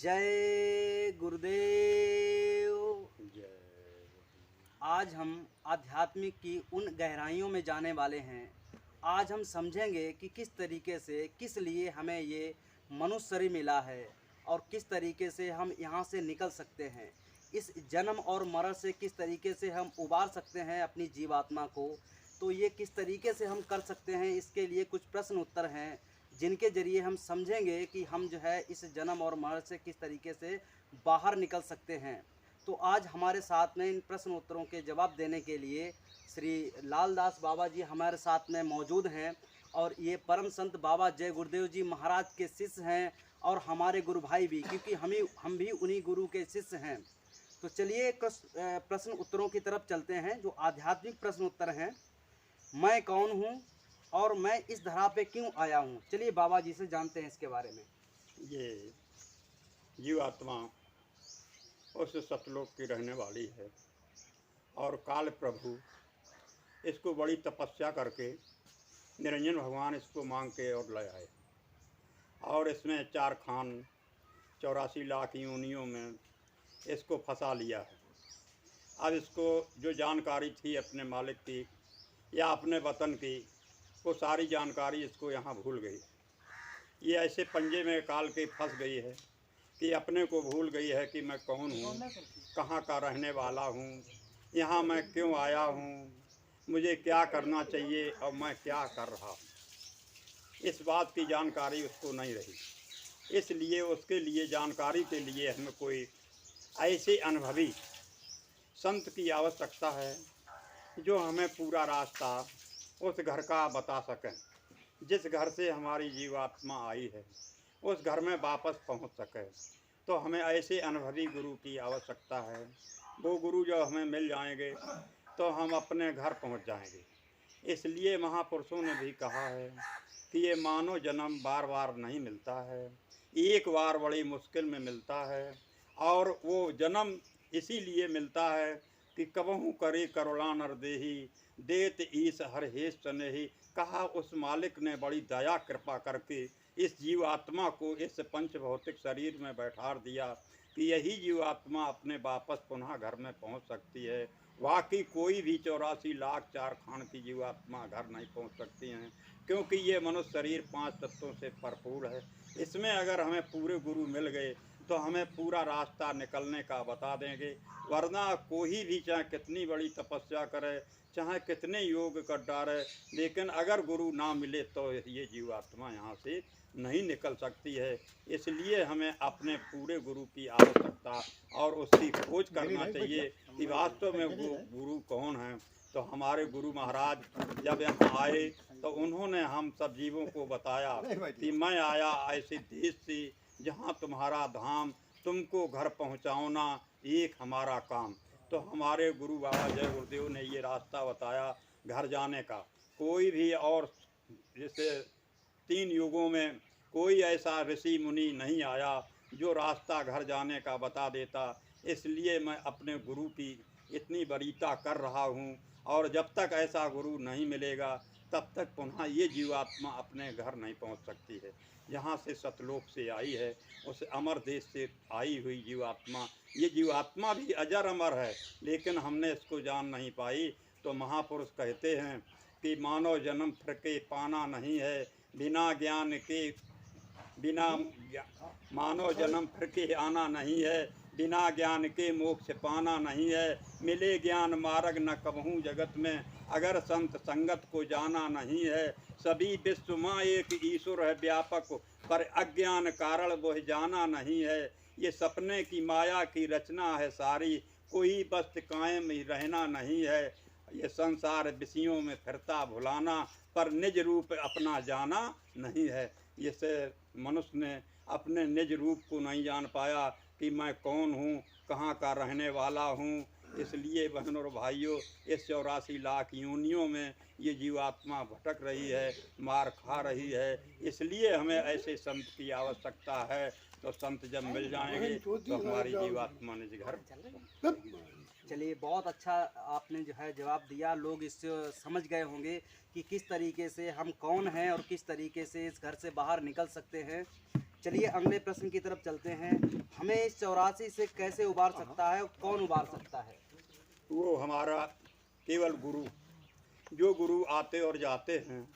जय गुरुदेव। आज हम आध्यात्मिक की उन गहराइयों में जाने वाले हैं। आज हम समझेंगे कि किस तरीके से, किस लिए हमें ये मनुष्य शरीर मिला है और किस तरीके से हम यहाँ से निकल सकते हैं। इस जन्म और मरण से किस तरीके से हम उबार सकते हैं अपनी जीवात्मा को। तो ये किस तरीके से हम कर सकते हैं, इसके लिए कुछ प्रश्न उत्तर हैं जिनके ज़रिए हम समझेंगे कि हम जो है इस जन्म और मरण से किस तरीके से बाहर निकल सकते हैं। तो आज हमारे साथ में इन प्रश्न उत्तरों के जवाब देने के लिए श्री लालदास बाबा जी हमारे साथ में मौजूद हैं और ये परम संत बाबा जय गुरुदेव जी महाराज के शिष्य हैं और हमारे गुरु भाई भी, क्योंकि हम भी उन्हीं गुरु के शिष्य हैं। तो चलिए प्रश्न उत्तरों की तरफ चलते हैं, जो आध्यात्मिक प्रश्न उत्तर हैं। मैं कौन हूँ और मैं इस धरा पे क्यों आया हूँ? चलिए बाबा जी से जानते हैं इसके बारे में। ये जीवात्मा उस सतलोक की रहने वाली है और काल प्रभु इसको बड़ी तपस्या करके निरंजन भगवान इसको मांग के और ले आए और इसमें 4 खान 84 लाख योनियों में इसको फंसा लिया है। अब इसको जो जानकारी थी अपने मालिक की या अपने वतन की, वो सारी जानकारी इसको यहाँ भूल गई। ये ऐसे पंजे में काल के फंस गई है कि अपने को भूल गई है कि मैं कौन हूँ, कहाँ का रहने वाला हूँ, यहाँ मैं क्यों आया हूँ, मुझे क्या करना चाहिए और मैं क्या कर रहा हूँ। इस बात की जानकारी उसको नहीं रही। इसलिए उसके लिए जानकारी के लिए हमें कोई ऐसे अनुभवी संत की आवश्यकता है जो हमें पूरा रास्ता उस घर का बता सकें। जिस घर से हमारी जीवात्मा आई है उस घर में वापस पहुंच सके, तो हमें ऐसे अनुभवी गुरु की आवश्यकता है। वो गुरु जब हमें मिल जाएंगे तो हम अपने घर पहुंच जाएंगे। इसलिए महापुरुषों ने भी कहा है कि ये मानव जन्म बार बार नहीं मिलता है, एक बार बड़ी मुश्किल में मिलता है। और वो जन्म इसीलिए मिलता है कि कबहू करे करुणा नर देही, देत ईस हर हेस स्नेही। कहा उस मालिक ने बड़ी दया कृपा करके इस जीवात्मा को इस पंच भौतिक शरीर में बैठा दिया कि यही जीवात्मा अपने वापस पुनः घर में पहुंच सकती है। वाकई कोई भी 84 लाख 4 खान की जीवात्मा घर नहीं पहुंच सकती हैं, क्योंकि ये मनुष्य शरीर 5 तत्वों से भरपूर है। इसमें अगर हमें पूरे गुरु मिल गए तो हमें पूरा रास्ता निकलने का बता देंगे। वरना कोई भी चाहे कितनी बड़ी तपस्या करे, चाहे कितने योग कर डाले, लेकिन अगर गुरु ना मिले तो ये जीवात्मा यहाँ से नहीं निकल सकती है। इसलिए हमें अपने पूरे गुरु की आवश्यकता और उसकी खोज करना चाहिए कि वास्तव में गुरु कौन है। तो हमारे गुरु महाराज जब यहाँ आए तो उन्होंने हम सब जीवों को बताया कि मैं आया ऐसे देश से जहाँ तुम्हारा धाम, तुमको घर पहुँचाना एक हमारा काम। तो हमारे गुरु बाबा जय गुरुदेव ने ये रास्ता बताया घर जाने का। कोई भी और जैसे 3 युगों में कोई ऐसा ऋषि मुनि नहीं आया जो रास्ता घर जाने का बता देता। इसलिए मैं अपने गुरु की इतनी वरीयता कर रहा हूँ और जब तक ऐसा गुरु नहीं मिलेगा तब तक पुनः ये जीवात्मा अपने घर नहीं पहुँच सकती है। जहाँ से सतलोक से आई है, उस अमर देश से आई हुई जीवात्मा, ये जीवात्मा भी अजर अमर है, लेकिन हमने इसको जान नहीं पाई। तो महापुरुष कहते हैं कि मानव जन्म फिर के पाना नहीं है, बिना ज्ञान के बिना मानव जन्म फिर के आना नहीं है, बिना ज्ञान के मोक्ष पाना नहीं है। मिले ज्ञान मार्ग न कबहू जगत में, अगर संत संगत को जाना नहीं है। सभी विश्व माँ एक ईश्वर है व्यापक, पर अज्ञान कारण वह जाना नहीं है। ये सपने की माया की रचना है सारी, कोई बस कायम ही रहना नहीं है। ये संसार विषयों में फिरता भुलाना, पर निज रूप अपना जाना नहीं है। इससे मनुष्य ने अपने निज रूप को नहीं जान पाया कि मैं कौन हूँ, कहाँ का रहने वाला हूँ। इसलिए बहनों और भाइयों, इस 84 लाख योनियों में ये जीवात्मा भटक रही है, मार खा रही है। इसलिए हमें ऐसे संत की आवश्यकता है। तो संत जब मिल जाएंगे तो हमारी जीवात्मा निज घर। चलिए, बहुत अच्छा आपने जो है जवाब दिया। लोग इससे समझ गए होंगे कि किस तरीके से हम कौन हैं और किस तरीके से इस घर से बाहर निकल सकते हैं। चलिए अगले प्रश्न की तरफ चलते हैं। हमें इस 84 से कैसे उबार सकता है और कौन उबार सकता है? वो हमारा केवल गुरु, जो गुरु आते और जाते हैं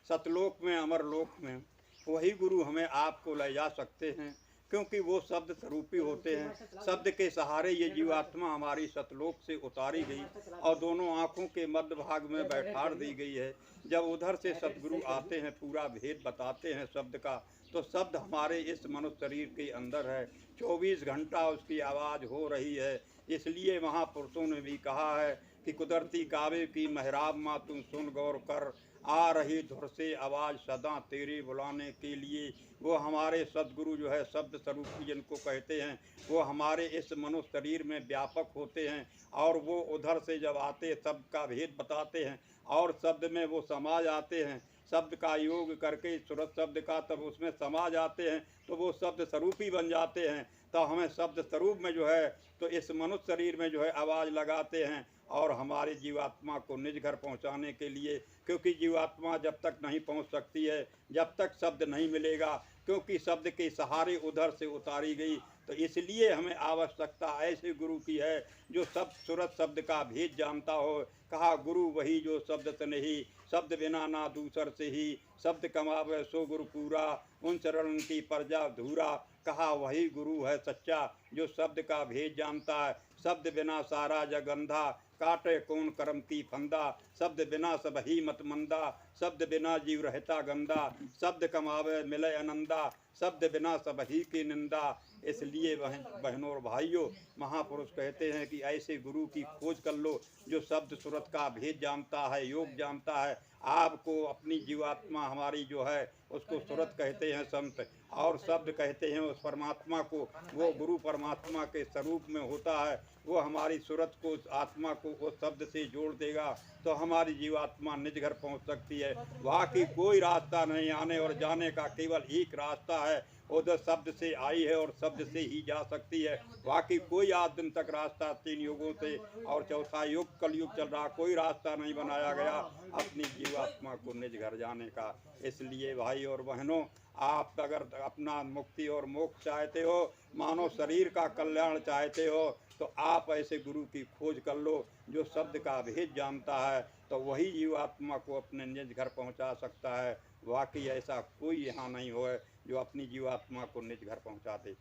सतलोक में अमरलोक में, वही गुरु हमें आपको ले जा सकते हैं, क्योंकि वो शब्द स्वरूपी होते हैं। शब्द के सहारे ये जीवात्मा हमारी सतलोक से उतारी गई और दोनों आँखों के मध्य भाग में बैठाड़ दी गई है। जब उधर से सतगुरु आते हैं, पूरा भेद बताते हैं शब्द का, तो शब्द हमारे इस मनुष्य शरीर के अंदर है। 24 घंटा उसकी आवाज़ हो रही है। इसलिए महापुरुषों ने भी कहा है कि कुदरती कावे की मेहराब माँ तुम सुन गौर कर, आ रही धुर से आवाज़ सदा तेरे बुलाने के लिए। वो हमारे सदगुरु जो है शब्द स्वरूपी जिनको कहते हैं, वो हमारे इस मनुष्य शरीर में व्यापक होते हैं और वो उधर से जब आते शब्द का भेद बताते हैं और शब्द में वो समा जाते हैं। शब्द का योग करके सूरत शब्द का तब उसमें समा जाते हैं तो वो शब्द स्वरूपी बन जाते हैं। तो हमें शब्द स्वरूप में जो है तो इस मनुष्य शरीर में जो है आवाज़ लगाते हैं और हमारी जीवात्मा को निज घर पहुंचाने के लिए, क्योंकि जीवात्मा जब तक नहीं पहुंच सकती है जब तक शब्द नहीं मिलेगा, क्योंकि शब्द के सहारे उधर से उतारी गई। तो इसलिए हमें आवश्यकता ऐसे गुरु की है जो सब सूरत शब्द का भेद जानता हो। कहा गुरु वही जो शब्द नहीं, शब्द बिना ना दूसर से ही, शब्द कमावे सो गुरु पूरा, उन चरण की प्रजा धूरा। कहा वही गुरु है सच्चा जो शब्द का भेद जानता है। शब्द बिना सारा जग अंधा, काटे कौन कर्म की फंदा, शब्द बिना सब ही मत मंदा, शब्द बिना जीव रहता गंदा, शब्द कमावे मिले आनंदा, शब्द बिना सब ही की निंदा। इसलिए बहनों और भाइयों, महापुरुष कहते हैं कि ऐसे गुरु की खोज कर लो जो शब्द सूरत का भेद जानता है, योग जानता है। आपको अपनी जीवात्मा हमारी जो है उसको सूरत कहते हैं संत, और शब्द कहते हैं उस परमात्मा को। वो गुरु परमात्मा के स्वरूप में होता है। वो हमारी सूरत को, आत्मा को उस शब्द से जोड़ देगा तो हमारी जीवात्मा निज घर पहुंच सकती है। बाकी कोई रास्ता नहीं, आने और जाने का केवल एक रास्ता है, उधर शब्द से आई है और शब्द से ही जा सकती है। बाकी कोई आज दिन तक रास्ता 3 युगों से और चौथा युग कलयुग चल रहा, कोई रास्ता नहीं बनाया गया अपनी जीवात्मा को निज घर जाने का। इसलिए भाई और बहनों, आप अगर अपना मुक्ति और मोक्ष चाहते हो, मानव शरीर का कल्याण चाहते हो, तो आप ऐसे गुरु की खोज कर लो जो शब्द का भेद जानता है, तो वही जीवात्मा को अपने निज घर पहुंचा सकता है। वाकई ऐसा कोई यहाँ नहीं हो जो अपनी जीवात्मा को निज घर पहुंचा दे।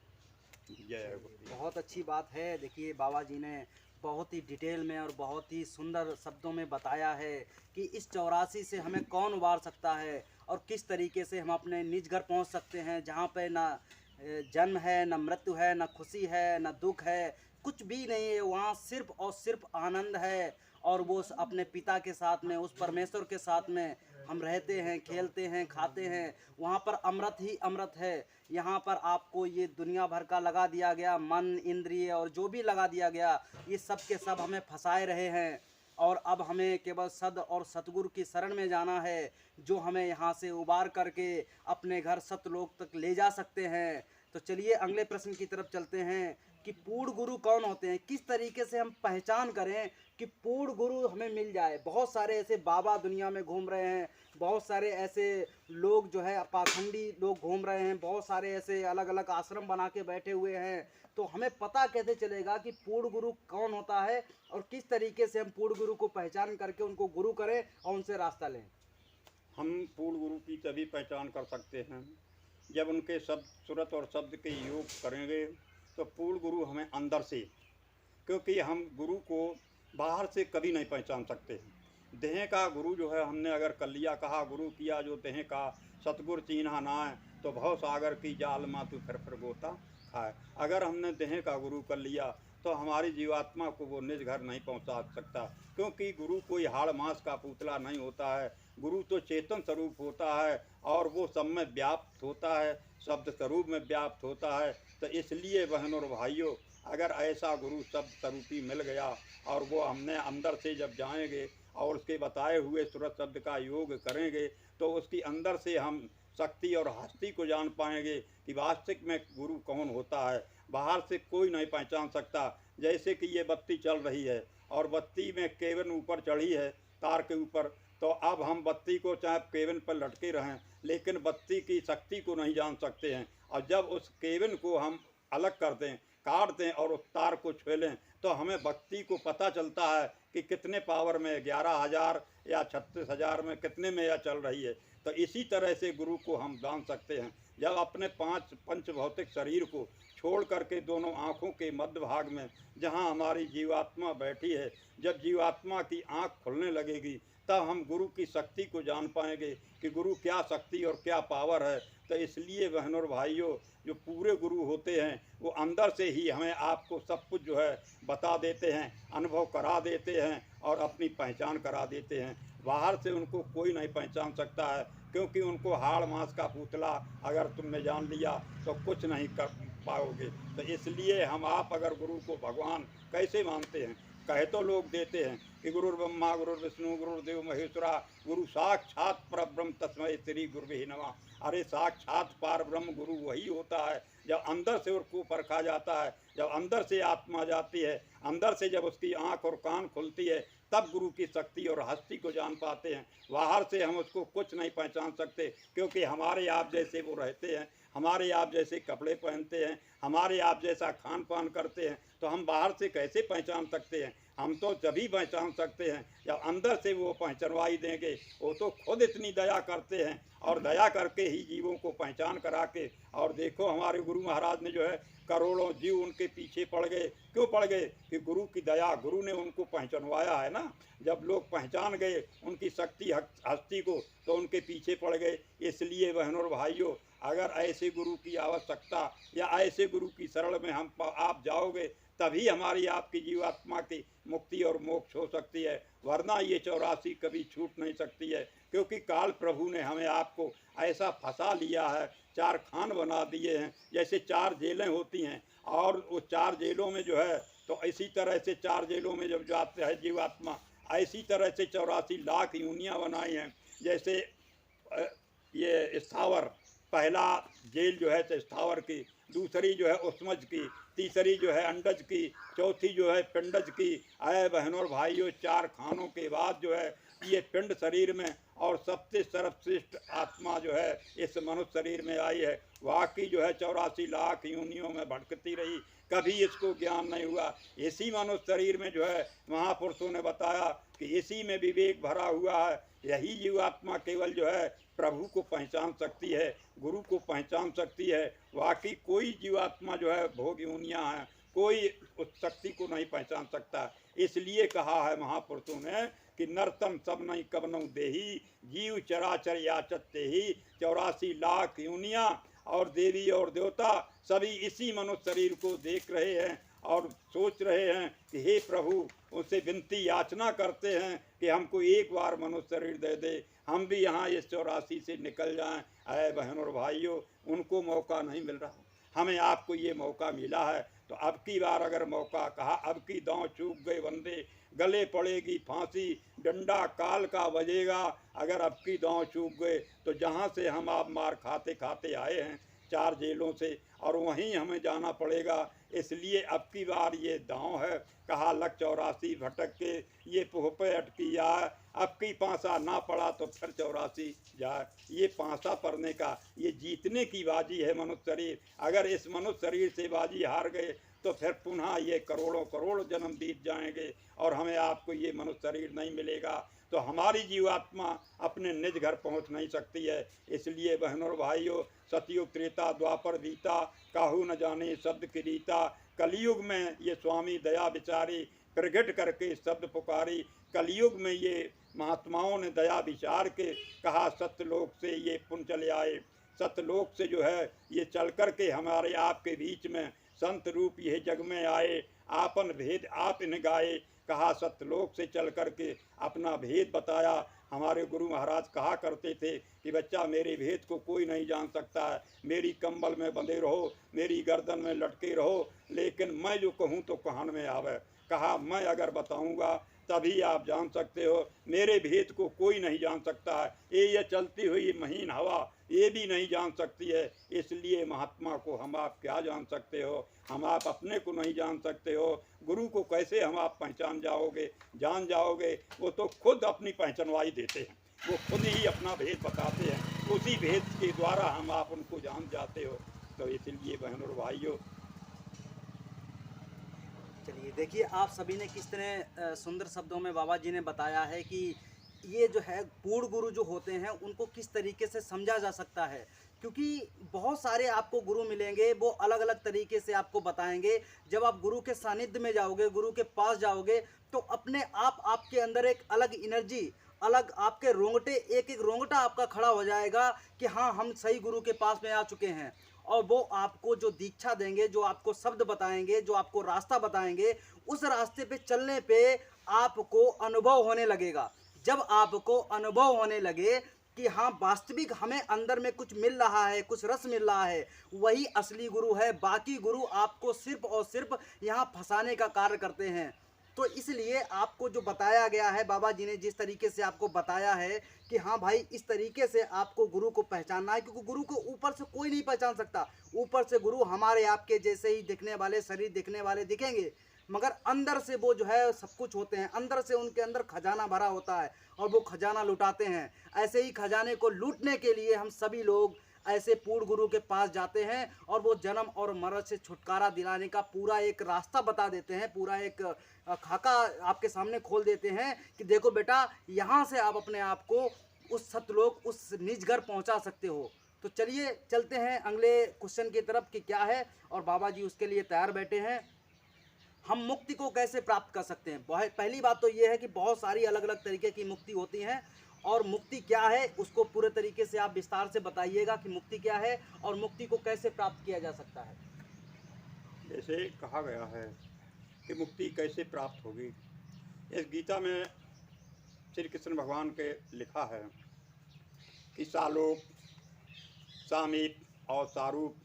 जय गुरु। बहुत अच्छी बात है। देखिए बाबा जी ने बहुत ही डिटेल में और बहुत ही सुंदर शब्दों में बताया है कि इस 84 से हमें कौन उबार सकता है और किस तरीके से हम अपने निज घर पहुंच सकते हैं, जहां पे ना जन्म है, ना मृत्यु है, ना खुशी है, ना दुख है, कुछ भी नहीं है। वहाँ सिर्फ और सिर्फ आनंद है और वो अपने पिता के साथ में, उस परमेश्वर के साथ में हम रहते हैं, खेलते हैं, खाते हैं। वहाँ पर अमृत ही अमृत है। यहाँ पर आपको ये दुनिया भर का लगा दिया गया मन, इंद्रिय और जो भी लगा दिया गया, ये सब के सब हमें फंसाए रहे हैं। और अब हमें केवल सद और सतगुरु की शरण में जाना है, जो हमें यहाँ से उबार करके अपने घर सतलोक तक ले जा सकते हैं। तो चलिए अगले प्रश्न की तरफ चलते हैं कि पूर्ण गुरु कौन होते हैं, किस तरीके से हम पहचान करें कि पूर्ण गुरु हमें मिल जाए। बहुत सारे ऐसे बाबा दुनिया में घूम रहे हैं, बहुत सारे ऐसे लोग जो है पाखंडी लोग घूम रहे हैं, बहुत सारे ऐसे अलग अलग आश्रम बना के बैठे हुए हैं। तो हमें पता कैसे चलेगा कि पूर्ण गुरु कौन होता है और किस तरीके से हम पूर्ण गुरु को पहचान करके उनको गुरु करें और उनसे रास्ता लें? हम पूर्ण गुरु की तभी पहचान कर सकते हैं जब उनके शब्द सूरत और शब्द के योग करेंगे। तो पूर्ण गुरु हमें अंदर से, क्योंकि हम गुरु को बाहर से कभी नहीं पहचान सकते। देह का गुरु जो है हमने अगर कर लिया, कहा गुरु किया जो देह का, सतगुर चीन्हा नाय, तो भव सागर की जाल माँ तू फिर गोता खाए। अगर हमने देह का गुरु कर लिया तो हमारी जीवात्मा को वो निज घर नहीं पहुंचा सकता, क्योंकि गुरु कोई हाड़ मांस का पुतला नहीं होता है। गुरु तो चेतन स्वरूप होता है और वो सब में व्याप्त होता है, शब्द स्वरूप में व्याप्त होता है। तो इसलिए बहनों और भाइयों, अगर ऐसा गुरु शब्द स्वरूपी मिल गया और वो हमने अंदर से जब जाएंगे और उसके बताए हुए सूरत शब्द का योग करेंगे, तो उसकी अंदर से हम शक्ति और हस्ती को जान पाएंगे कि वास्तविक में गुरु कौन होता है। बाहर से कोई नहीं पहचान सकता। जैसे कि ये बत्ती चल रही है और बत्ती में केवल ऊपर चढ़ी है, तार के ऊपर, तो अब हम बत्ती को चाहे केबिन पर लटके रहें लेकिन बत्ती की शक्ति को नहीं जान सकते हैं। और जब उस केबिन को हम अलग कर दें, काट दें और उस तार को छू लें तो हमें बत्ती को पता चलता है कि कितने पावर में, 11,000 या 36,000 में, कितने में यह चल रही है। तो इसी तरह से गुरु को हम जान सकते हैं। जब अपने पंच भौतिक शरीर को छोड़ करके दोनों आँखों के मध्य भाग में जहाँ हमारी जीवात्मा बैठी है, जब जीवात्मा की आँख खुलने लगेगी तब हम गुरु की शक्ति को जान पाएंगे कि गुरु क्या शक्ति और क्या पावर है। तो इसलिए बहनों और भाइयों, जो पूरे गुरु होते हैं वो अंदर से ही हमें आपको सब कुछ जो है बता देते हैं, अनुभव करा देते हैं और अपनी पहचान करा देते हैं। बाहर से उनको कोई नहीं पहचान सकता है, क्योंकि उनको हाड़ मांस का पुतला अगर तुमने जान लिया तो कुछ नहीं कर पाओगे। तो इसलिए हम आप अगर गुरु को भगवान कैसे मानते हैं, कहे तो लोग देते हैं कि गुरुर् ब्रह्मा गुरुर्विष्णु गुरुर्देव महेश्वरा गुरु साक्षात परब्रह्म तस्मै श्री गुरुवे नमः। अरे साक्षात पार ब्रह्म गुरु वही होता है जब अंदर से उसको परखा जाता है, जब अंदर से आत्मा जाती है, अंदर से जब उसकी आँख और कान खुलती है तब गुरु की शक्ति और हस्ती को जान पाते हैं। बाहर से हम उसको कुछ नहीं पहचान सकते, क्योंकि हमारे आप जैसे वो रहते हैं, हमारे आप जैसे कपड़े पहनते हैं, हमारे आप जैसा खान पान करते हैं, तो हम बाहर से कैसे पहचान सकते हैं। हम तो तभी पहचान सकते हैं जब अंदर से वो पहचानवाई देंगे। वो तो खुद इतनी दया करते हैं और दया करके ही जीवों को पहचान करा के, और देखो हमारे गुरु महाराज ने जो है करोड़ों जीव उनके पीछे पड़ गए। क्यों पड़ गए? कि गुरु की दया, गुरु ने उनको पहचानवाया है ना। जब लोग पहचान गए उनकी शक्ति हस्ती को तो उनके पीछे पड़ गए। इसलिए बहनों और भाइयों, अगर ऐसे गुरु की आवश्यकता या ऐसे गुरु की शरण में हम आप जाओगे तभी हमारी आपकी जीवात्मा की मुक्ति और मोक्ष हो सकती है, वरना ये 84 कभी छूट नहीं सकती है। क्योंकि काल प्रभु ने हमें आपको ऐसा फंसा लिया है, 4 खान बना दिए हैं, जैसे 4 जेलें होती हैं, और वो 4 जेलों में जो है, तो इसी तरह से 4 जेलों में जब जाते है जीवात्मा, ऐसी तरह से 84 लाख यूनियाँ बनाई हैं। जैसे ये स्थावर, पहला जेल जो है स्थावर की, दूसरी जो है उष्मज की, तीसरी जो है अंडज की, चौथी जो है पिंडज की। आए बहनों और भाइयों, 4 खानों के बाद जो है ये पिंड शरीर में और सबसे सर्वश्रेष्ठ आत्मा जो है इस मनुष्य शरीर में आई है। वाकई जो है 84 लाख योनियों में भटकती रही, कभी इसको ज्ञान नहीं हुआ। इसी मनुष्य शरीर में जो है महापुरुषों ने बताया कि इसी में विवेक भरा हुआ है। यही जीवात्मा केवल जो है प्रभु को पहचान सकती है, गुरु को पहचान सकती है। वाकई कोई जीवात्मा जो है भोग योनियाँ हैं, कोई उस शक्ति को नहीं पहचान सकता। इसलिए कहा है महापुरुषों ने कि नरतम सब नहीं कवनों देही, जीव चराचर याचते ही। 84 लाख योनियाँ और देवी और देवता सभी इसी मनुष्य शरीर को देख रहे हैं और सोच रहे हैं कि हे प्रभु, उससे विनती याचना करते हैं कि हमको एक बार मनुष्य शरीर दे दे, हम भी यहाँ इस 84 से निकल जाएं। अरे बहनों और भाइयों, उनको मौका नहीं मिल रहा, हमें आपको ये मौका मिला है। तो अब की बार अगर मौका, कहा अब की दांव चूक गए बंदे, गले पड़ेगी फांसी, डंडा काल का बजेगा। अगर अब की दांव चूक गए तो जहाँ से हम आप मार खाते खाते आए हैं 4 जेलों से, और वहीं हमें जाना पड़ेगा। इसलिए अब की बार ये दांव है, कहा लग 84 भटक के ये पुह पे अटकी जाए। अब की पांसा ना पड़ा तो फिर 84 जाए। ये पांसा पड़ने का, ये जीतने की बाजी है मनुष्य शरीर। अगर इस मनुष्य शरीर से बाजी हार गए तो फिर पुनः ये करोड़ों करोड़ जन्म बीत जाएंगे और हमें आपको ये मनुष्य शरीर नहीं मिलेगा। तो हमारी जीवात्मा अपने निज घर पहुंच नहीं सकती है। इसलिए बहनों भाइयों, सतयुग त्रेता द्वापर बीता, काहू न जाने शब्द की रीता। कलयुग में ये स्वामी दया विचारी, प्रगट करके शब्द पुकारी। कलयुग में ये महात्माओं ने दया विचार के कहा सत्यलोक से ये पुण्य चले आए। सत्यलोक से जो है ये चल कर के हमारे आपके बीच में संत रूप यह जग में आए। आपन भेद आप इन गाए, कहा सत्यलोक से चल कर के अपना भेद बताया। हमारे गुरु महाराज कहा करते थे कि बच्चा, मेरे भेद को कोई नहीं जान सकता है, मेरी कंबल में बंधे रहो, मेरी गर्दन में लटके रहो, लेकिन मैं जो कहूँ तो कान में आवे। कहा मैं अगर बताऊँगा तभी आप जान सकते हो, मेरे भेद को कोई नहीं जान सकता है। ये चलती हुई महीन हवा ये भी नहीं जान सकती है। इसलिए महात्मा को हम आप क्या जान सकते हो, हम आप अपने को नहीं जान सकते हो। गुरु को कैसे हम आप पहचान जाओगे, जान जाओगे? वो तो खुद अपनी पहचानवाई देते हैं, वो खुद ही अपना भेद बताते हैं, उसी भेद के द्वारा हम आप उनको जान जाते हो। तो इसलिए बहनों और भाइयों, चलिए देखिए, आप सभी ने किस तरह सुंदर शब्दों में बाबा जी ने बताया है कि ये जो है पूर्ण गुरु जो होते हैं उनको किस तरीके से समझा जा सकता है। क्योंकि बहुत सारे आपको गुरु मिलेंगे, वो अलग अलग तरीके से आपको बताएंगे। जब आप गुरु के सानिध्य में जाओगे, गुरु के पास जाओगे, तो अपने आप आपके अंदर एक अलग एनर्जी, अलग आपके रोंगटे, एक एक रोंगटा आपका खड़ा हो जाएगा कि हाँ, हम सही गुरु के पास में आ चुके हैं। और वो आपको जो दीक्षा देंगे, जो आपको शब्द बताएंगे, जो आपको रास्ता बताएंगे, उस रास्ते पे चलने पे आपको अनुभव होने लगेगा। जब आपको अनुभव होने लगे कि हाँ, वास्तविक हमें अंदर में कुछ मिल रहा है, कुछ रस मिल रहा है, वही असली गुरु है। बाकी गुरु आपको सिर्फ और सिर्फ यहाँ फंसाने का कार्य करते हैं। तो इसलिए आपको जो बताया गया है, बाबा जी ने जिस तरीके से आपको बताया है कि हाँ भाई, इस तरीके से आपको गुरु को पहचानना है, क्योंकि गुरु को ऊपर से कोई नहीं पहचान सकता। ऊपर से गुरु हमारे आपके जैसे ही दिखने वाले, शरीर दिखने वाले दिखेंगे, मगर अंदर से वो जो है सब कुछ होते हैं। अंदर से उनके अंदर खजाना भरा होता है और वो खजाना लुटाते हैं। ऐसे ही खजाने को लूटने के लिए हम सभी लोग ऐसे पूर्ण गुरु के पास जाते हैं और वो जन्म और मरण से छुटकारा दिलाने का पूरा एक रास्ता बता देते हैं, पूरा एक खाका आपके सामने खोल देते हैं कि देखो बेटा, यहाँ से आप अपने आप को उस सतलोक, उस निज घर पहुँचा सकते हो। तो चलिए चलते हैं अगले क्वेश्चन की तरफ कि क्या है, और बाबा जी उसके लिए तैयार बैठे हैं। हम मुक्ति को कैसे प्राप्त कर सकते हैं? पहली बात तो ये है कि बहुत सारी अलग अलग तरीके की मुक्ति होती हैं, और मुक्ति क्या है उसको पूरे तरीके से आप विस्तार से बताइएगा कि मुक्ति क्या है और मुक्ति को कैसे प्राप्त किया जा सकता है। जैसे कहा गया है कि मुक्ति कैसे प्राप्त होगी, इस गीता में श्री कृष्ण भगवान के लिखा है कि सालोक, सामीप और सारूप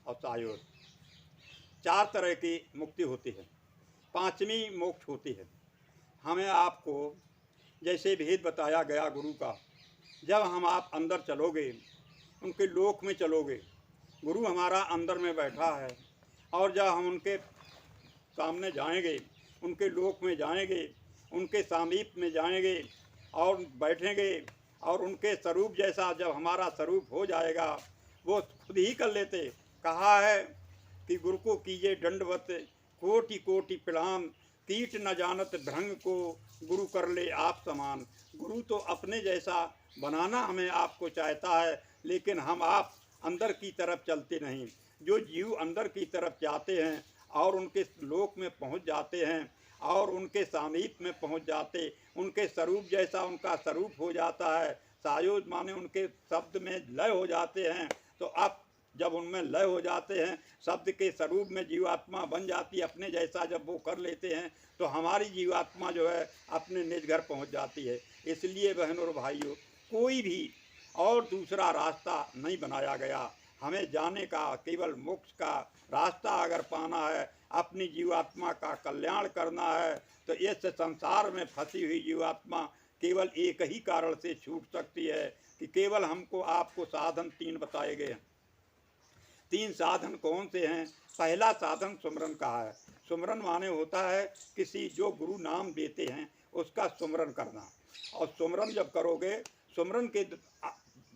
और सायोर, 4 तरह की मुक्ति होती है। 5वीं मोक्ष होती है। हमें आपको जैसे भेद बताया गया गुरु का, जब हम आप अंदर चलोगे, उनके लोक में चलोगे, गुरु हमारा अंदर में बैठा है, और जब हम उनके सामने जाएंगे, उनके लोक में जाएंगे, उनके सामीप में जाएंगे और बैठेंगे, और उनके स्वरूप जैसा जब हमारा स्वरूप हो जाएगा, वो खुद ही कर लेते। कहा है कि गुरु को कीजिए दंडवत, कोटि कोटि प्रणाम, कीट न जानत भ्रंग को, गुरु कर ले आप समान। गुरु तो अपने जैसा बनाना हमें आपको चाहता है, लेकिन हम आप अंदर की तरफ चलते नहीं। जो जीव अंदर की तरफ जाते हैं और उनके लोक में पहुंच जाते हैं और उनके सामीप में पहुंच जाते, उनके स्वरूप जैसा उनका स्वरूप हो जाता है। सायोज माने उनके शब्द में लय हो जाते हैं। तो अब जब उनमें लय हो जाते हैं, शब्द के स्वरूप में जीवात्मा बन जाती है, अपने जैसा जब वो कर लेते हैं, तो हमारी जीवात्मा जो है अपने निज घर पहुंच जाती है। इसलिए बहनों और भाइयों, कोई भी और दूसरा रास्ता नहीं बनाया गया। हमें जाने का केवल मोक्ष का रास्ता अगर पाना है, अपनी जीवात्मा का कल्याण करना है, तो इस संसार में फंसी हुई जीवात्मा केवल एक ही कारण से छूट सकती है कि केवल हमको आपको साधन 3 बताए गए हैं। 3 साधन कौन से हैं? पहला साधन सुमरन का है। सुमरन माने होता है किसी जो गुरु नाम देते हैं उसका सुमरन करना। और सुमरन जब करोगे, सुमरन के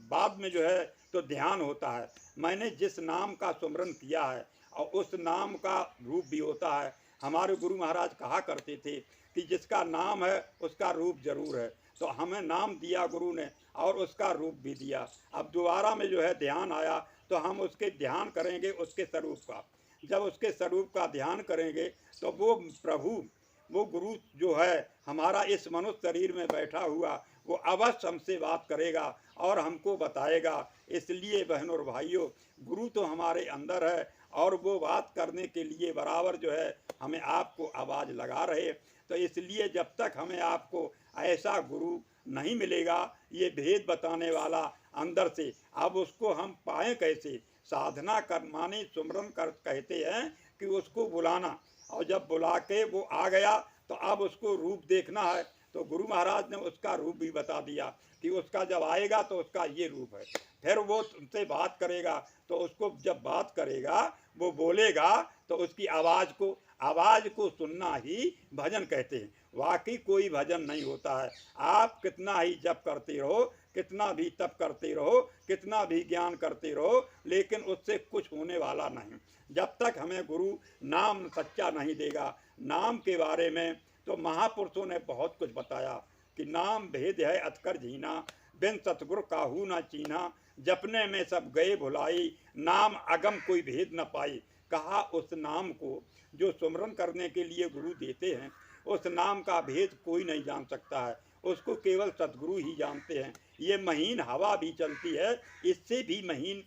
बाद में जो है तो ध्यान होता है। मैंने जिस नाम का सुमरन किया है, और उस नाम का रूप भी होता है। हमारे गुरु महाराज कहा करते थे कि जिसका नाम है उसका रूप जरूर है। तो हमें नाम दिया गुरु ने और उसका रूप भी दिया। अब दोबारा में जो है ध्यान आया, तो हम उसके ध्यान करेंगे उसके स्वरूप का। जब उसके स्वरूप का ध्यान करेंगे तो वो प्रभु, वो गुरु जो है हमारा इस मनुष्य शरीर में बैठा हुआ, वो अवश्य हमसे बात करेगा और हमको बताएगा। इसलिए बहनों और भाइयों, गुरु तो हमारे अंदर है और वो बात करने के लिए बराबर जो है हमें आपको आवाज़ लगा रहे। तो इसलिए जब तक हमें आपको ऐसा गुरु नहीं मिलेगा, ये भेद बताने वाला अंदर से, अब उसको हम पाएँ कैसे? साधना कर माने सुमरन कर कहते हैं कि उसको बुलाना, और जब बुला के वो आ गया तो अब उसको रूप देखना है। तो गुरु महाराज ने उसका रूप भी बता दिया कि उसका जब आएगा तो उसका ये रूप है। फिर वो तुमसे बात करेगा, तो उसको जब बात करेगा, वो बोलेगा, तो उसकी आवाज़ को सुनना ही भजन कहते हैं। वाकई कोई भजन नहीं होता है। आप कितना ही जप करते रहो, कितना भी तप करते रहो, कितना भी ज्ञान करते रहो, लेकिन उससे कुछ होने वाला नहीं जब तक हमें गुरु नाम सच्चा नहीं देगा। नाम के बारे में तो महापुरुषों ने बहुत कुछ बताया कि नाम भेद है अतकर झीना, बिन सतगुरु काहू ना चीना, जपने में सब गए भुलाई, नाम अगम कोई भेद न पाई। कहा उस नाम को जो सुमरन करने के लिए गुरु देते हैं, उस नाम का भेद कोई नहीं जान सकता है, उसको केवल सतगुरु ही जानते हैं। ये महीन हवा भी चलती है, इससे भी महीन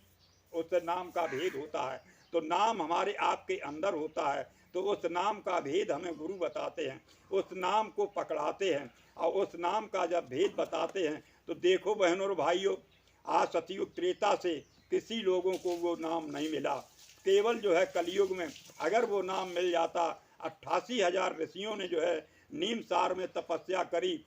उस नाम का भेद होता है। तो नाम हमारे आपके अंदर होता है, तो उस नाम का भेद हमें गुरु बताते हैं, उस नाम को पकड़ाते हैं और उस नाम का जब भेद बताते हैं, तो देखो बहनों और भाइयों, आज सतयुग त्रेता से किसी लोगों को वो नाम नहीं मिला। केवल जो है कलयुग में अगर वो नाम मिल जाता, 88,000 ऋषियों ने जो है नीम सार में तपस्या करी,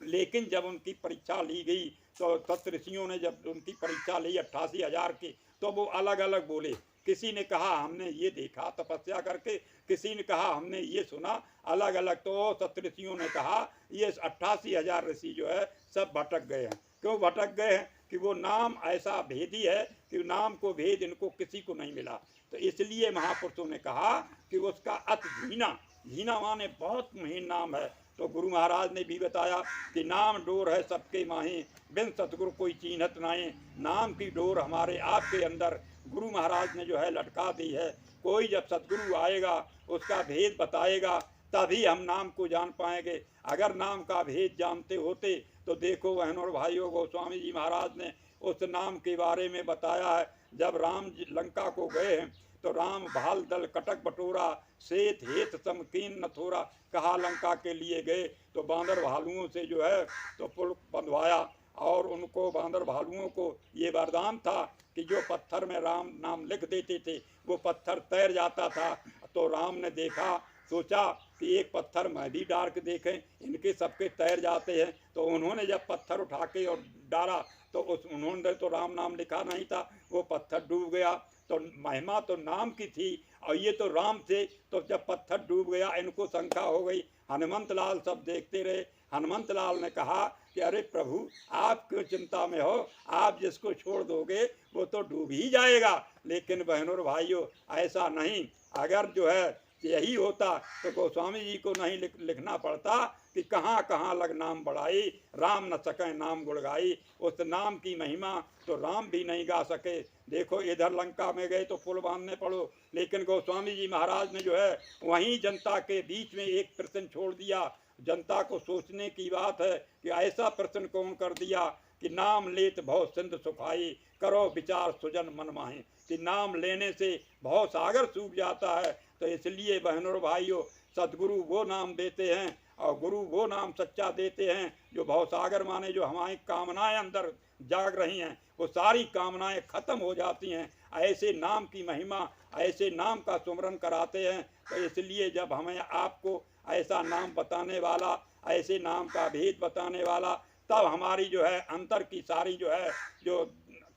लेकिन जब उनकी परीक्षा ली गई, तो सत ऋषियों ने जब उनकी परीक्षा ली 88,000 की, तो वो अलग अलग बोले। किसी ने कहा हमने ये देखा तपस्या करके, किसी ने कहा हमने ये सुना, अलग अलग। तो सत ऋषियों ने कहा ये 88,000 ऋषि जो है सब भटक गए हैं। क्यों भटक गए हैं? कि वो नाम ऐसा भेदी है कि नाम को भेद इनको किसी को नहीं मिला। तो इसलिए महापुरुषों ने कहा कि उसका अति झीना माने बहुत महीन नाम है। तो गुरु महाराज ने भी बताया कि नाम डोर है सबके माही, बिन सतगुरु कोई चीन्हत नाहीं। नाम की डोर हमारे आपके अंदर गुरु महाराज ने जो है लटका दी है। कोई जब सतगुरु आएगा, उसका भेद बताएगा, तभी हम नाम को जान पाएंगे। अगर नाम का भेद जानते होते तो देखो बहनों और भाइयों, गोस्वामी जी महाराज ने उस नाम के बारे में बताया है। जब राम जी लंका को गए हैं, तो राम भाल दल कटक बटोरा, सेत हेत समकीन न थोरा। कहा लंका के लिए गए तो बांदर भालुओं से जो है तो पुल बंधवाया, और उनको बांदर भालुओं को ये वरदान था कि जो पत्थर में राम नाम लिख देते थे वो पत्थर तैर जाता था। तो राम ने देखा, सोचा कि एक पत्थर मैं भी डाल के देखें, इनके सबके तैर जाते हैं। तो उन्होंने जब पत्थर उठा के और डाला, तो उन्होंने तो राम नाम लिखा नहीं था, वो पत्थर डूब गया। तो महिमा तो नाम की थी और ये तो राम थे। तो जब पत्थर डूब गया, इनको शंका हो गई। हनुमंत लाल सब देखते रहे। हनुमंत लाल ने कहा कि अरे प्रभु, आप क्यों चिंता में हो? आप जिसको छोड़ दोगे वो तो डूब ही जाएगा। लेकिन बहनों और भाइयों, ऐसा नहीं। अगर जो है यही होता तो गोस्वामी जी को नहीं लिखना पड़ता कि कहाँ कहाँ लग नाम बढ़ाई, राम न सके नाम गुण गाई। उस नाम की महिमा तो राम भी नहीं गा सके। देखो इधर लंका में गए तो पुल बांधने पड़ो, लेकिन गोस्वामी जी महाराज ने जो है वहीं जनता के बीच में एक प्रश्न छोड़ दिया। जनता को सोचने की बात है कि ऐसा प्रश्न कौन कर दिया कि नाम लेत भव सिंध सुखाई, करो विचार सुजन मन माही। कि नाम लेने से भव सागर सूख जाता है। तो इसलिए बहनों और भाइयों, सदगुरु वो नाम देते हैं और गुरु वो नाम सच्चा देते हैं जो भवसागर माने जो हमारी कामनाएं अंदर जाग रही हैं, वो सारी कामनाएं खत्म हो जाती हैं। ऐसे नाम की महिमा, ऐसे नाम का सुमरन कराते हैं। तो इसलिए जब हमें आपको ऐसा नाम बताने वाला, ऐसे नाम का भेद बताने वाला, तब हमारी जो है अंतर की सारी जो है जो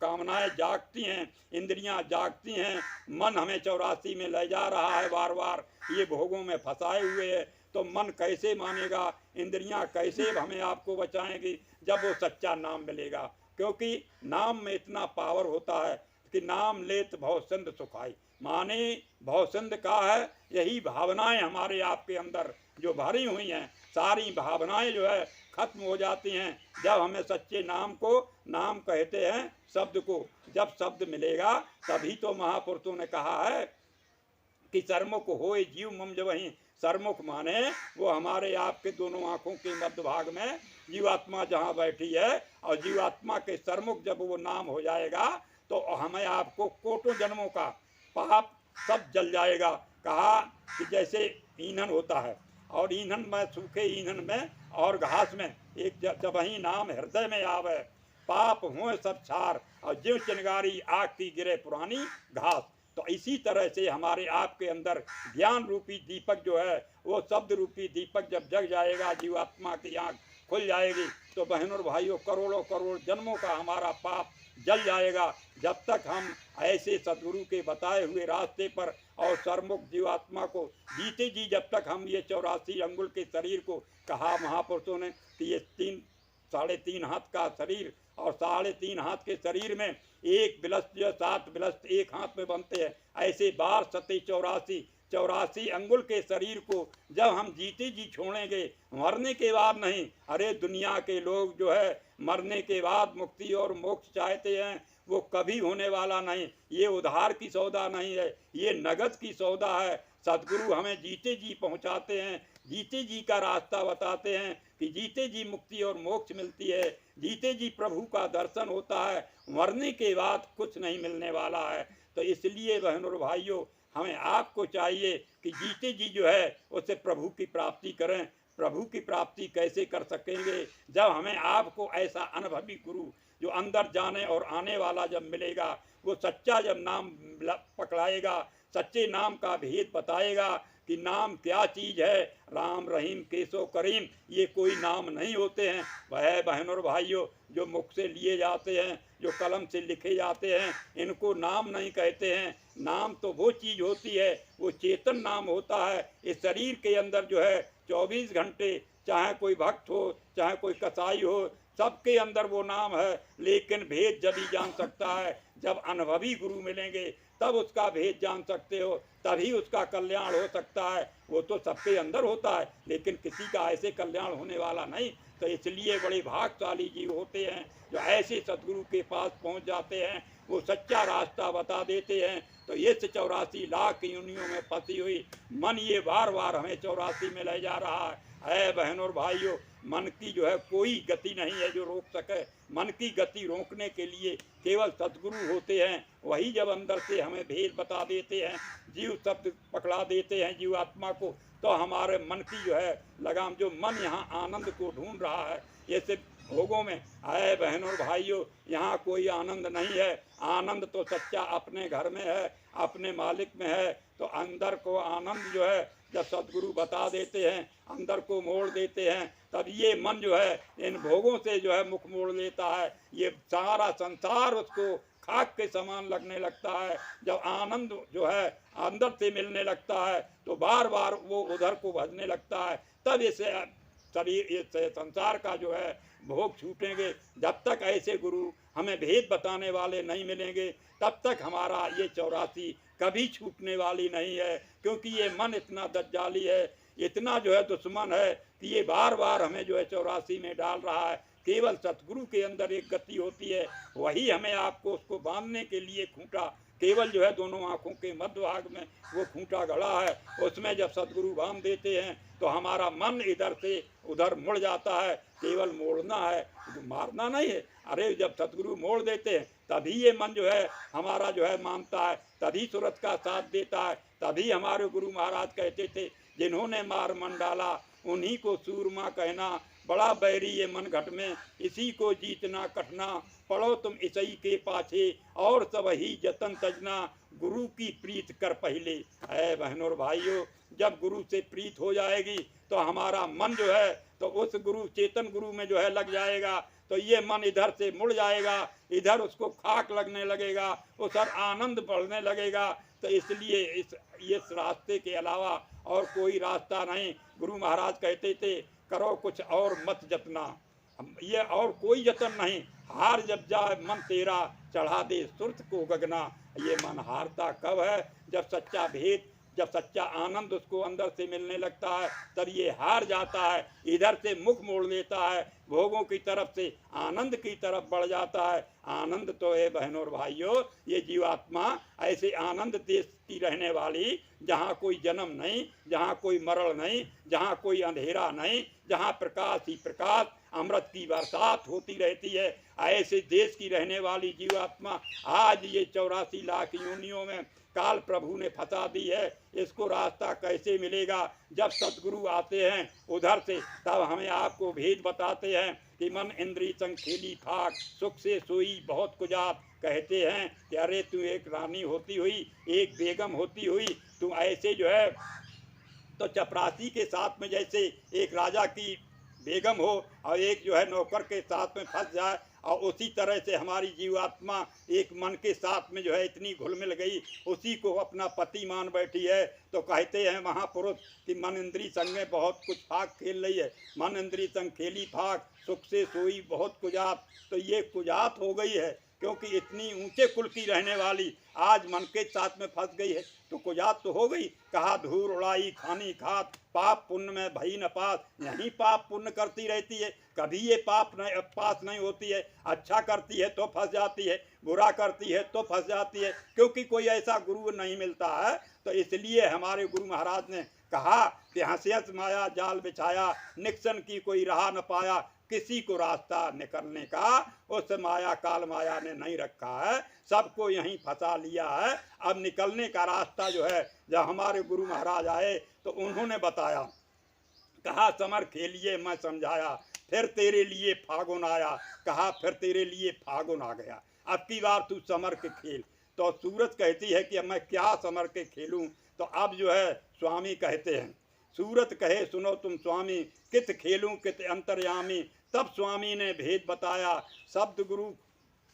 कामनाएं जागती हैं, इंद्रियां जागती हैं। मन हमें 84 में ले जा रहा है, बार बार ये भोगों में फंसाए हुए है। तो मन कैसे मानेगा, इंद्रियां कैसे हमें आपको बचाएंगी जब वो सच्चा नाम मिलेगा। क्योंकि नाम में इतना पावर होता है कि नाम लेत भव सिंध सुखाई। माने भव सिंध का है यही भावनाएं हमारे आपके अंदर जो भरी हुई हैं, सारी भावनाएं जो है खत्म हो जाती हैं जब हमें सच्चे नाम को नाम कहते हैं। शब्द को जब शब्द मिलेगा तभी तो महापुरुषों ने कहा है कि सरमुख होए जीव मम जबहि। सरमुख माने वो हमारे आपके दोनों आँखों के मध्य भाग में जीवात्मा जहाँ बैठी है, और जीवात्मा के सरमुख जब वो नाम हो जाएगा तो हमें आपको कोटों जन्मों का पाप सब जल जाएगा। कहा कि जैसे ईंधन होता है, और ईंधन में सूखे ईंधन में और घास में एक जब वही नाम हृदय में आवे, पाप हुए सब छार, और ज्यों चिनगारी आग की गिरे पुरानी घास। तो इसी तरह से हमारे आपके अंदर ज्ञान रूपी दीपक जो है, वो शब्द रूपी दीपक जब जग जाएगा, जीवात्मा की आँख खुल जाएगी, तो बहनों और भाइयों करोड़ों करोड़ जन्मों का हमारा पाप जल जाएगा। जब तक हम ऐसे सदगुरु के बताए हुए रास्ते पर और सरमुख जीवात्मा को जीते जी जब तक हम ये 84 अंगुल के शरीर को, कहा महापुरुषों ने कि ये 3-3.5 हाथ का शरीर और 3.5 हाथ के शरीर में एक बिलस्त जो 7 बिलस्त एक हाथ में बनते हैं, ऐसे 12 सते 84 अंगुल के शरीर को जब हम जीते जी छोड़ेंगे, मरने के बाद नहीं। अरे दुनिया के लोग जो है मरने के बाद मुक्ति और मोक्ष चाहते हैं, वो कभी होने वाला नहीं। ये उधार की सौदा नहीं है, ये नगद की सौदा है। सदगुरु हमें जीते जी पहुंचाते हैं, जीते जी का रास्ता बताते हैं कि जीते जी मुक्ति और मोक्ष मिलती है, जीते जी प्रभु का दर्शन होता है, मरने के बाद कुछ नहीं मिलने वाला है। तो इसलिए बहनों और भाइयों, हमें आपको चाहिए कि जीते जी जो है उससे प्रभु की प्राप्ति करें। प्रभु की प्राप्ति कैसे कर सकेंगे? जब हमें आपको ऐसा अनुभवी गुरु जो अंदर जाने और आने वाला जब मिलेगा, वो सच्चा जब नाम पकड़ाएगा, सच्चे नाम का भेद बताएगा कि नाम क्या चीज़ है। राम रहीम केशव करीम ये कोई नाम नहीं होते हैं। वह बहनों और भाइयों जो मुख से लिए जाते हैं, जो कलम से लिखे जाते हैं, इनको नाम नहीं कहते हैं। नाम तो वो चीज़ होती है, वो चेतन नाम होता है। इस शरीर के अंदर जो है 24 घंटे, चाहे कोई भक्त हो चाहे कोई कसाई हो, सबके अंदर वो नाम है। लेकिन भेद जब ही जान सकता है जब अनुभवी गुरु मिलेंगे, तब उसका भेद जान सकते हो, तभी उसका कल्याण हो सकता है। वो तो सबके अंदर होता है, लेकिन किसी का ऐसे कल्याण होने वाला नहीं। तो इसलिए बड़े भाग्यशाली जीव होते हैं जो ऐसे सदगुरु के पास पहुंच जाते हैं, वो सच्चा रास्ता बता देते हैं। तो ये 84 लाख योनियों में फंसी हुई मन ये बार बार हमें 84 में ले जा रहा है। बहनों और भाइयों, मन की जो है कोई गति नहीं है जो रोक सके। मन की गति रोकने के लिए केवल सदगुरु होते हैं। वही जब अंदर से हमें भेद बता देते हैं, जीव शब्द पकड़ा देते हैं जीव आत्मा को, तो हमारे मन की जो है लगाम, जो मन यहाँ आनंद को ढूंढ रहा है, ये सिर्फ भोगों में आए। बहनों और भाइयों, यहाँ कोई आनंद नहीं है। आनंद तो सच्चा अपने घर में है, अपने मालिक में है। तो अंदर को आनंद जो है जब सदगुरु बता देते हैं, अंदर को मोड़ देते हैं, तब ये मन जो है इन भोगों से जो है मुख मोड़ लेता है। ये सारा संसार उसको खाक के समान लगने लगता है। जब आनंद जो है अंदर से मिलने लगता है तो बार बार वो उधर को भजने लगता है। तब इसे शरीर, इस संसार का जो है भोग छूटेंगे। जब तक ऐसे गुरु हमें भेद बताने वाले नहीं मिलेंगे, तब तक हमारा ये 84 कभी छूटने वाली नहीं है। क्योंकि ये मन इतना दज्जाली है, इतना जो है दुश्मन है कि ये बार बार हमें जो है 84 में डाल रहा है। केवल सतगुरु के अंदर एक गति होती है, वही हमें आपको उसको बांधने के लिए खूंटा, केवल जो है दोनों आँखों के मध्य भाग में वो खूंटा गड़ा है। उसमें जब सदगुरु बांध देते हैं तो हमारा मन इधर से उधर मुड़ जाता है। केवल मोड़ना है, मारना नहीं है। अरे जब सदगुरु मोड़ देते हैं तभी ये मन जो है हमारा जो है मानता है, तभी सूरत का साथ देता है। तभी हमारे गुरु महाराज कहते थे, जिन्होंने मार मन डाला उन्हीं को सूरमा कहना, बड़ा बैरी ये मन घट में इसी को जीतना कटना, पढ़ो तुम इसी के पाछे और सब ही जतन तजना, गुरु की प्रीत कर पहले। है बहनों और भाइयों, जब गुरु से प्रीत हो जाएगी तो हमारा मन जो है तो उस गुरु, चेतन गुरु में जो है लग जाएगा। तो ये मन इधर से मुड़ जाएगा, इधर उसको खाक लगने लगेगा, उधर आनंद बढ़ने लगेगा। तो इसलिए इस रास्ते के अलावा और कोई रास्ता नहीं। गुरु महाराज कहते थे, करो कुछ और मत जतना, ये और कोई जतन नहीं। हार जब जाए मन तेरा, चढ़ा दे सुरत को गगना। ये मन हारता कब है? जब सच्चा भेद, जब सच्चा आनंद उसको अंदर से मिलने लगता है, तब ये हार जाता है, इधर से मुख मोड़ लेता है, भोगों की तरफ से आनंद की तरफ बढ़ जाता है। आनंद तो है बहनों और भाइयों, ये जीवात्मा ऐसे आनंद देश की रहने वाली, जहाँ कोई जन्म नहीं, जहाँ कोई मरण नहीं, जहाँ कोई अंधेरा नहीं, जहाँ प्रकाश ही प्रकाश, अमृत की बरसात होती रहती है, ऐसे देश की रहने वाली जीवात्मा आज ये 84 लाख योनियों में काल प्रभु ने फंसा दी है। इसको रास्ता कैसे मिलेगा? जब सतगुरु आते हैं उधर से, तब हमें आपको भेद बताते हैं कि मन इंद्री संग खेली खाक, सुख से सोई बहुत कुजात। कहते हैं कि अरे तू एक रानी होती हुई, एक बेगम होती हुई, तू ऐसे जो है तो चपरासी के साथ में जैसे एक राजा की बेगम हो और एक जो है नौकर के साथ में फंस जाए, और उसी तरह से हमारी जीवात्मा एक मन के साथ में जो है इतनी घुल मिल गई, उसी को अपना पति मान बैठी है। तो कहते हैं महापुरुष कि मन इंद्री संग में बहुत कुछ फाक खेल रही है। मन इंद्री संग खेली फाक, सुख से सोई बहुत कुजात। तो ये कुजात हो गई है, क्योंकि इतनी ऊंचे कुल की रहने वाली आज मन के साथ में फंस गई है, तो कुजात तो हो गई। कहा धूल उड़ाई खानी खात, पाप पुण्य में भई न पास। यही पाप पुण्य करती रहती है, कभी ये पाप नहीं पास नहीं होती है। अच्छा करती है तो फंस जाती है, बुरा करती है तो फंस जाती है, क्योंकि कोई ऐसा गुरु नहीं मिलता है। तो इसलिए हमारे गुरु महाराज ने कहा कि हंसियत माया जाल बिछाया, निक्सन की कोई राह न पाया। किसी को रास्ता निकलने का उस माया काल माया ने नहीं रखा है, सबको यहीं फंसा लिया है। अब निकलने का रास्ता जो है, जब हमारे गुरु महाराज आए तो उन्होंने बताया, कहा समर खेलिए मैं समझाया, फिर तेरे लिए फागुन आया। कहा फिर तेरे लिए फागुन आ गया, अब की बार तू समर के खेल। तो सूरज कहती है कि अब मैं क्या समर के खेलूं। तो अब जो है स्वामी कहते हैं, सूरत कहे सुनो तुम स्वामी, कित खेलूं कित अंतर्यामी। तब स्वामी ने भेद बताया, शब्द गुरु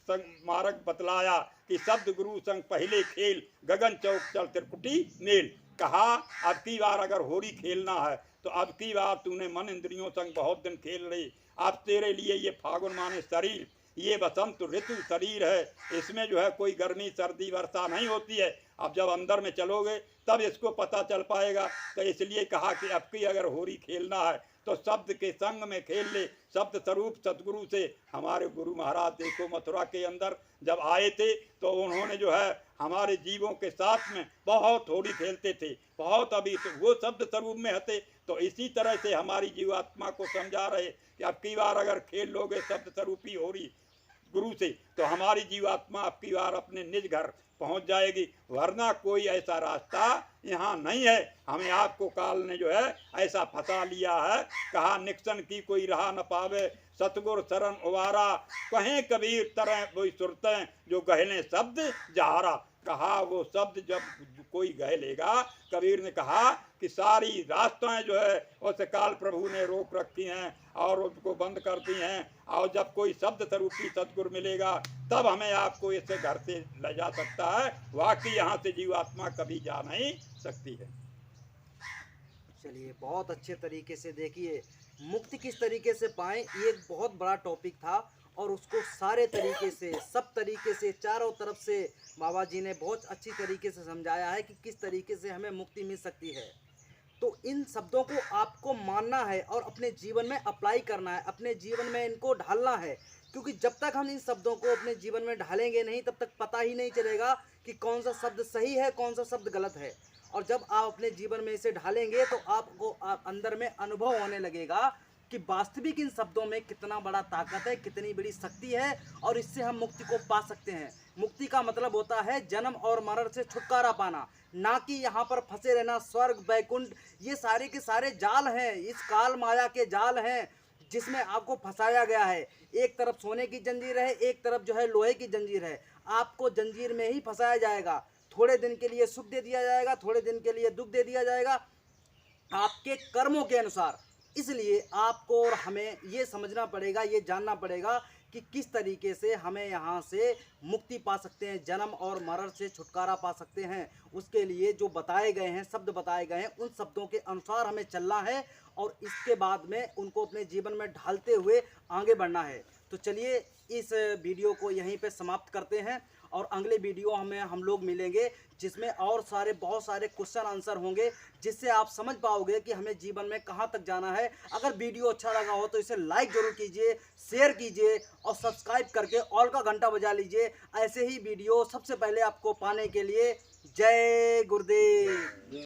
संग मार्ग बतलाया, कि शब्द गुरु संग पहले खेल, गगन चौक चल त्रिकुटी मेल। कहा अब की बार अगर होरी खेलना है तो अब की बार तूने मन इंद्रियों संग बहुत दिन खेल रही, अब तेरे लिए ये फागुन माने शरीर, ये बसंत ऋतु शरीर है, इसमें जो है कोई गर्मी सर्दी वर्षा नहीं होती है। अब जब अंदर में चलोगे तब इसको पता चल पाएगा। तो इसलिए कहा कि अब की अगर होरी खेलना है तो शब्द के संग में खेल ले, शब्द स्वरूप सतगुरु से। हमारे गुरु महाराज देखो मथुरा के अंदर जब आए थे तो उन्होंने जो है हमारे जीवों के साथ में बहुत होली खेलते थे, बहुत। अभी तो वो शब्द स्वरूप में हते। तो इसी तरह से हमारी जीवात्मा को समझा रहे कि अब की बार अगर खेल लोगे शब्द स्वरूपी होरी गुरु से, तो हमारी जीवात्मा अब की बार अपने निज घर पहुंच जाएगी, वरना कोई ऐसा रास्ता यहाँ नहीं है। हमें आपको काल ने जो है ऐसा फंसा लिया है। कहा निक्सन की कोई राह न पावे, सतगुर शरण उबारा। कहें कबीर तरह वही सुरतें, जो गहले शब्द जहारा। कहा वो शब्द जब कोई गह लेगा, कबीर ने कहा कि सारी रास्ताएं जो है उस काल प्रभु ने रोक रखी हैं और उसको बंद कर दी हैं। और जब कोई शब्द स्वरूपी सतगुरु मिलेगा तब हमें आपको इससे घर से ले जा सकता है, वाकई यहाँ से जीवात्मा कभी जा नहीं सकती है। चलिए, बहुत अच्छे तरीके से देखिए मुक्ति किस तरीके से पाएं, ये एक बहुत बड़ा टॉपिक था और उसको सारे तरीके से, सब तरीके से, चारों तरफ से बाबा जी ने बहुत अच्छी तरीके से समझाया है कि किस तरीके से हमें मुक्ति मिल सकती है। तो इन शब्दों को आपको मानना है और अपने जीवन में अप्लाई करना है, अपने जीवन में इनको ढालना है। क्योंकि जब तक हम इन शब्दों को अपने जीवन में ढालेंगे नहीं, तब तक पता ही नहीं चलेगा कि कौन सा शब्द सही है, कौन सा शब्द गलत है। और जब आप अपने जीवन में इसे ढालेंगे तो आपको अंदर में अनुभव होने लगेगा कि वास्तविक इन शब्दों में कितना बड़ा ताकत है, कितनी बड़ी शक्ति है, और इससे हम मुक्ति को पा सकते हैं। मुक्ति का मतलब होता है जन्म और मरण से छुटकारा पाना, ना कि यहाँ पर फंसे रहना। स्वर्ग वैकुंठ ये सारे के सारे जाल हैं, इस काल माया के जाल हैं जिसमें आपको फंसाया गया है। एक तरफ सोने की जंजीर है, एक तरफ जो है लोहे की जंजीर है। आपको जंजीर में ही फंसाया जाएगा। थोड़े दिन के लिए सुख दे दिया जाएगा, थोड़े दिन के लिए दुख दे दिया जाएगा, आपके कर्मों के अनुसार। इसलिए आपको और हमें ये समझना पड़ेगा, ये जानना पड़ेगा कि किस तरीके से हमें यहाँ से मुक्ति पा सकते हैं, जन्म और मरण से छुटकारा पा सकते हैं। उसके लिए जो बताए गए हैं, शब्द बताए गए हैं, उन शब्दों के अनुसार हमें चलना है और इसके बाद में उनको अपने जीवन में ढालते हुए आगे बढ़ना है। तो चलिए इस वीडियो को यहीं पे समाप्त करते हैं और अगले वीडियो हमें हम लोग मिलेंगे जिसमें और सारे बहुत सारे क्वेश्चन आंसर होंगे, जिससे आप समझ पाओगे कि हमें जीवन में कहाँ तक जाना है। अगर वीडियो अच्छा लगा हो तो इसे लाइक जरूर कीजिए, शेयर कीजिए और सब्सक्राइब करके ऑल का घंटा बजा लीजिए। ऐसे ही वीडियो सबसे पहले आपको पाने के लिए। जय गुरुदेव।